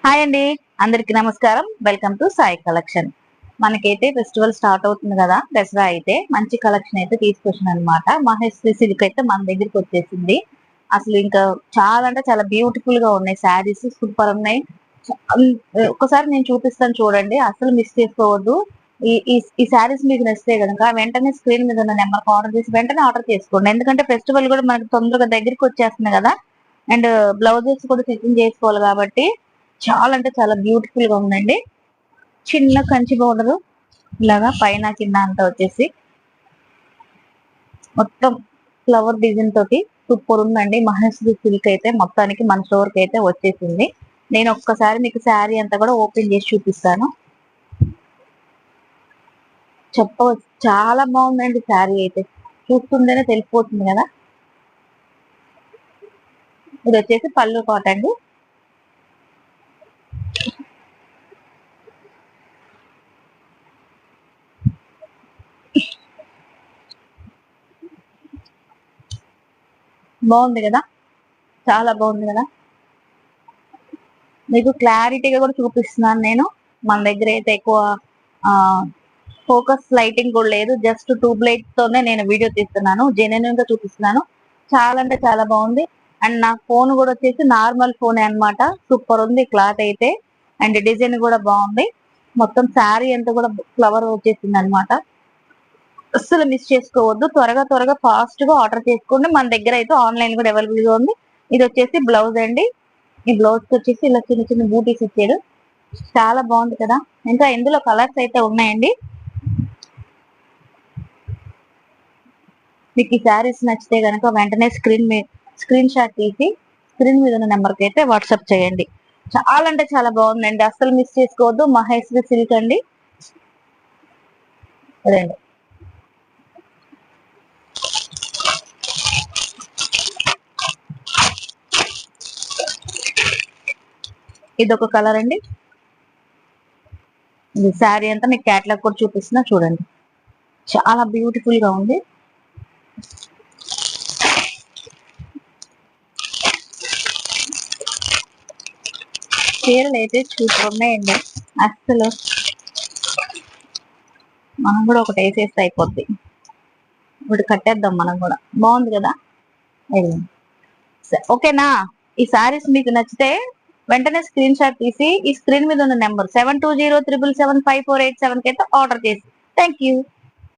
Hi అండి, అందరికి నమస్కారం. Welcome to Sai collection. మనకైతే ఫెస్టివల్ స్టార్ట్ అవుతుంది కదా, దసరా అయితే మంచి కలెక్షన్ అయితే తీసుకొచ్చిన అనమాట. మహేశ్వరి సిల్క్ అయితే మన దగ్గరికి వచ్చేసింది. అసలు ఇంకా చాలా అంటే చాలా బ్యూటిఫుల్ గా ఉన్నాయి శారీస్, సూపర్ ఉన్నాయి. ఒకసారి నేను చూపిస్తాను చూడండి, అసలు మిస్ చేసుకోవద్దు. ఈ ఈ ఈ శారీస్ మీకు నచ్చితే కనుక వెంటనే స్క్రీన్ మీద ఉన్న నెంబర్ ఆర్డర్ చేసి వెంటనే ఆర్డర్ చేసుకోండి. ఎందుకంటే ఫెస్టివల్ కూడా మనకు తొందరగా దగ్గరికి వచ్చేస్తుంది కదా, అండ్ బ్లౌజెస్ కూడా స్టిచ్చింగ్ చేసుకోవాలి కాబట్టి చాలా అంటే చాలా బ్యూటిఫుల్ గా ఉందండి. చిన్న కంచి బోర్డర్ ఇలాగా పైన కింద అంతా వచ్చేసి మొత్తం ఫ్లవర్ డిజైన్ తోటి సూపర్ ఉందండి. మహేశ్వరి సిల్క్ అయితే మొత్తానికి మన స్టోర్ కి అయితే వచ్చేసింది. నేను ఒక్కసారి మీకు శారీ అంతా కూడా ఓపెన్ చేసి చూపిస్తాను. చెప్పవచ్చు, చాలా బాగుందండి శారీ అయితే. చూస్తుంటేనే తెలిసిపోతుంది కదా. ఇది వచ్చేసి పళ్ళు కోట అండి. బాగుంది కదా, చాలా బాగుంది కదా. మీకు క్లారిటీగా కూడా చూపిస్తున్నాను నేను. మన దగ్గర అయితే ఎక్కువ ఫోకస్ లైటింగ్ కూడా లేదు, జస్ట్ ట్యూబ్ లైట్ తోనే నేను వీడియో తీస్తున్నాను, జెన్యున్ గా చూపిస్తున్నాను. చాలా అంటే చాలా బాగుంది. అండ్ నా ఫోన్ కూడా వచ్చేసి నార్మల్ ఫోన్ అన్నమాట. సూపర్ ఉంది క్లాత్ అయితే, అండ్ డిజైన్ కూడా బాగుంది. మొత్తం శారీ అంతా కూడా ఫ్లవర్ వచ్చేసింది అనమాట. అస్సలు మిస్ చేసుకోవద్దు, త్వరగా త్వరగా ఫాస్ట్ గా ఆర్డర్ చేసుకోండి. మన దగ్గర అయితే ఆన్లైన్ కూడా అవైలబుల్ గా ఉంది. ఇది వచ్చేసి బ్లౌజ్ అండి. ఈ బ్లౌజ్ కి వచ్చేసి ఇలా చిన్న చిన్న బూటీస్ ఇచ్చాడు. చాలా బాగుంది కదా. ఇంకా ఇందులో కలర్స్ అయితే ఉన్నాయండి. మీకు ఈ శారీస్ నచ్చితే గనక వెంటనే స్క్రీన్ షాట్ తీసి స్క్రీన్ మీద ఉన్న నెంబర్ కి అయితే వాట్సాప్ చేయండి. చాలా అంటే చాలా బాగుందండి, అస్సలు మిస్ చేసుకోవద్దు. మహేశ్వరి సిల్క్ అండి. అదండి, ఇది ఒక కలర్ అండి. ఇది శారీ అంతా మీకు క్యాటలాగ్ కూడా చూపిస్తున్నా చూడండి. చాలా బ్యూటిఫుల్ గా ఉంది. చీరలు అయితే సూపర్ ఉన్నాయండి. అస్సలు మనం కూడా ఒకటి వేసేస్తే అయిపోద్ది. ఇప్పుడు కట్టేద్దాం మనం కూడా. బాగుంది కదా. ఓకేనా. ఈ సారీస్ మీకు నచ్చితే వెంటనే స్క్రీన్ షాట్ తీసి ఈ స్క్రీన్ మీద ఉన్న నెంబర్ 7207775487 కి అయితే ఆర్డర్ చేసి. Thank you.